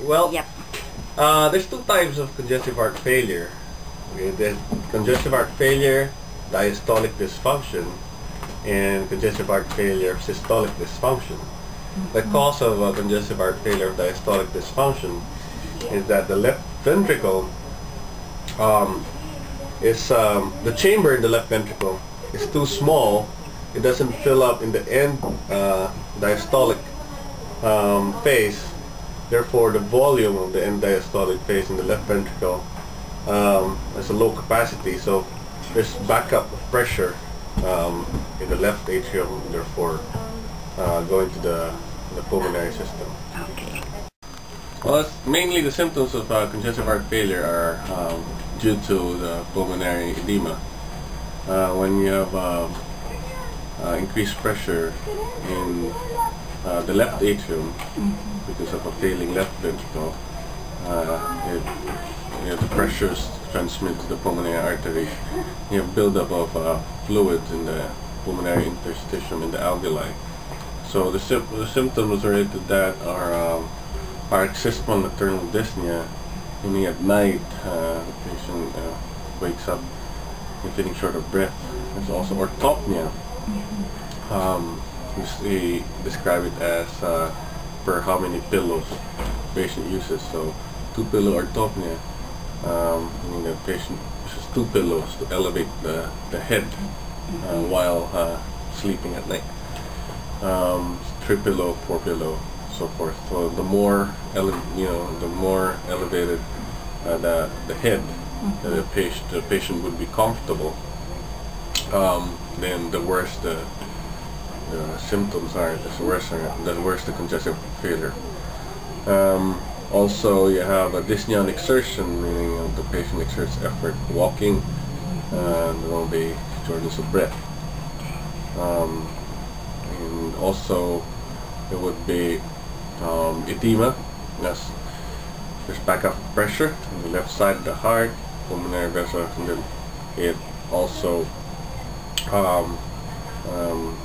Well, Yep. there's two types of congestive heart failure. Okay, there's congestive heart failure, diastolic dysfunction, and congestive heart failure, systolic dysfunction. The cause of congestive heart failure, diastolic dysfunction, is that the left ventricle is the chamber in the left ventricle is too small. It doesn't fill up in the end diastolic phase. Therefore, the volume of the end diastolic phase in the left ventricle has a low capacity. So there's backup pressure in the left atrium, therefore going to the pulmonary system. Okay. Well, mainly the symptoms of congestive heart failure are due to the pulmonary edema. When you have increased pressure in the left atrium because of a failing left ventricle, the pressures transmit to the pulmonary artery. You have buildup of fluid in the pulmonary interstitium in the alveoli. So the symptoms related to that are paroxysmal nocturnal dyspnea, meaning at night the patient wakes up and feeling short of breath. There's also orthopnea. We describe it as per how many pillows the patient uses. So 2-pillow orthopnea, meaning the patient uses 2 pillows to elevate the head while sleeping at night. 3-pillow, 4-pillow, so forth. So the more the more elevated the head, the patient would be comfortable, then the worse the symptoms are, the worse the congestive failure. Also, you have a dyspnea on exertion, meaning the patient exerts effort walking, and there will be shortness of breath. And also, it would be edema. Yes, there's backup pressure on the left side of the heart, pulmonary vessel, and then it also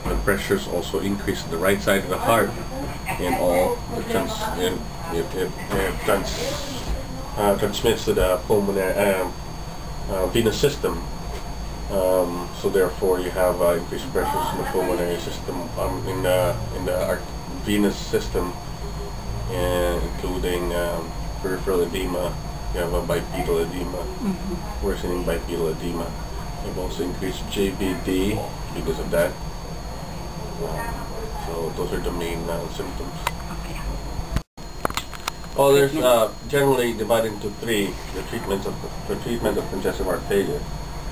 the pressures also increase the right side of the heart, and all the transmits to the pulmonary venous system. So therefore, you have increased pressures in the pulmonary system, in the venous system, including peripheral edema. You have a bipedal edema, worsening bipedal edema. You've also increased JVD because of that. So those are the main symptoms. Okay. Well, there's generally divided into 3 the treatment of congestive heart failure.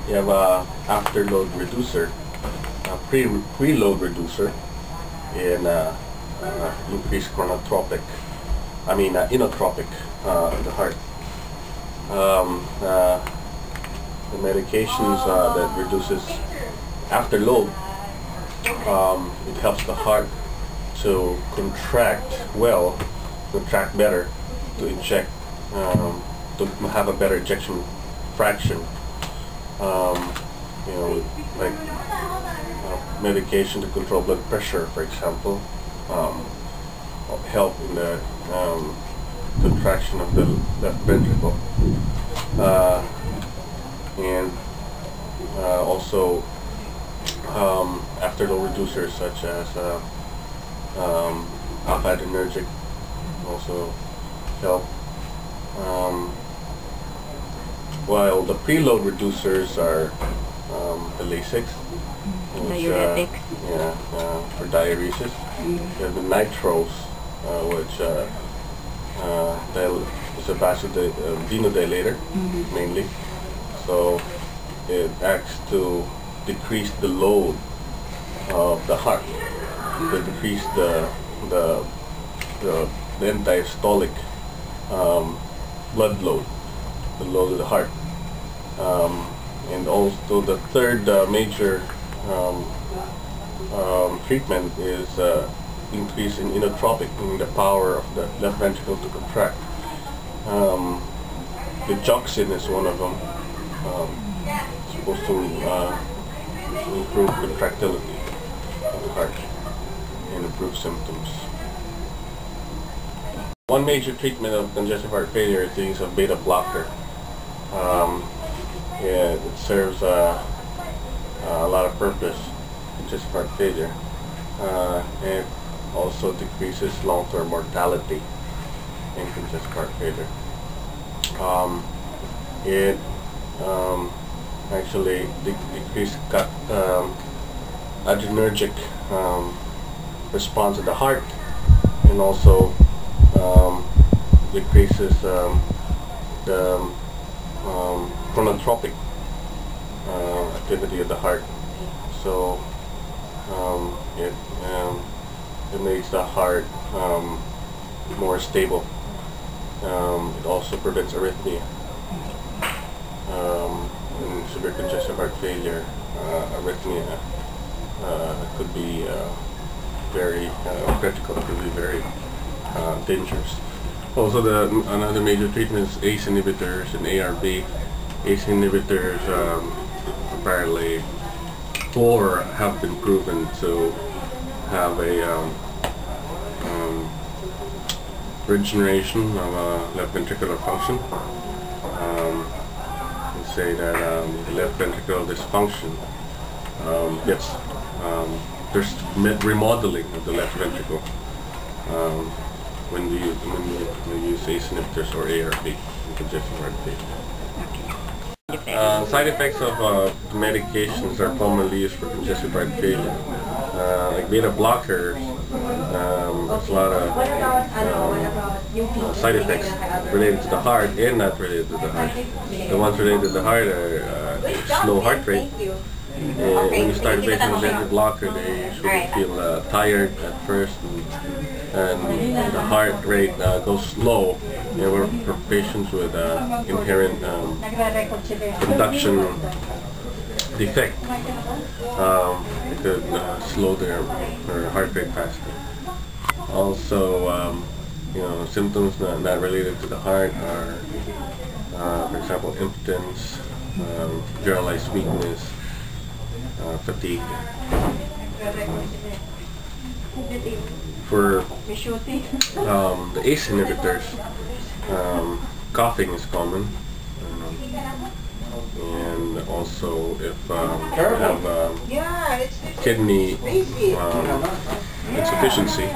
You have a afterload reducer, a preload reducer, and increased inotropic of the heart. The medications that reduces afterload, it helps the heart to contract better, to inject, to have a better ejection fraction. Like medication to control blood pressure, for example, help in the contraction of the left ventricle. And also afterload reducers such as alpha-adrenergic also help. While the preload reducers are the Lasix, Diuretics. for diuresis. You have the nitros, which is a vasodilator mainly. So it acts to decrease the load of the heart, to decrease the end diastolic blood load, the load of the heart. And also the third major treatment is increase in inotropic, meaning the power of the left ventricle to contract. The digoxin is one of them. Supposed to improve contractility of the heart and improve symptoms. One major treatment of congestive heart failure is the use of beta blocker. Yeah, it serves a lot of purpose in congestive heart failure. It also decreases long-term mortality in congestive heart failure. It actually decreases adrenergic response of the heart, and also decreases the chronotropic activity of the heart. So it makes the heart more stable. It also prevents arrhythmia. In severe congestive heart failure, arrhythmia could be very critical, could be very dangerous. Also, another major treatment is ACE inhibitors and ARB. ACE inhibitors, apparently 4 have been proven to have a regeneration of left ventricular function. They say that the left ventricular dysfunction gets there's remodeling of the left ventricle when you use ACE inhibitors or ARB in congestive heart failure. Side effects of medications are commonly used for congestive heart failure. Like beta blockers, there's a lot of side effects related to the heart and not related to the heart. The ones related to the heart are slow heart rate. When you start taking a beta blocker, they usually feel tired at first, and the heart rate goes slow. For patients with inherent conduction defect, it could slow their heart rate faster. Also, symptoms not related to the heart are, for example, impotence, generalized weakness, fatigue. For the ACE inhibitors, coughing is common, and also if you have kidney insufficiency,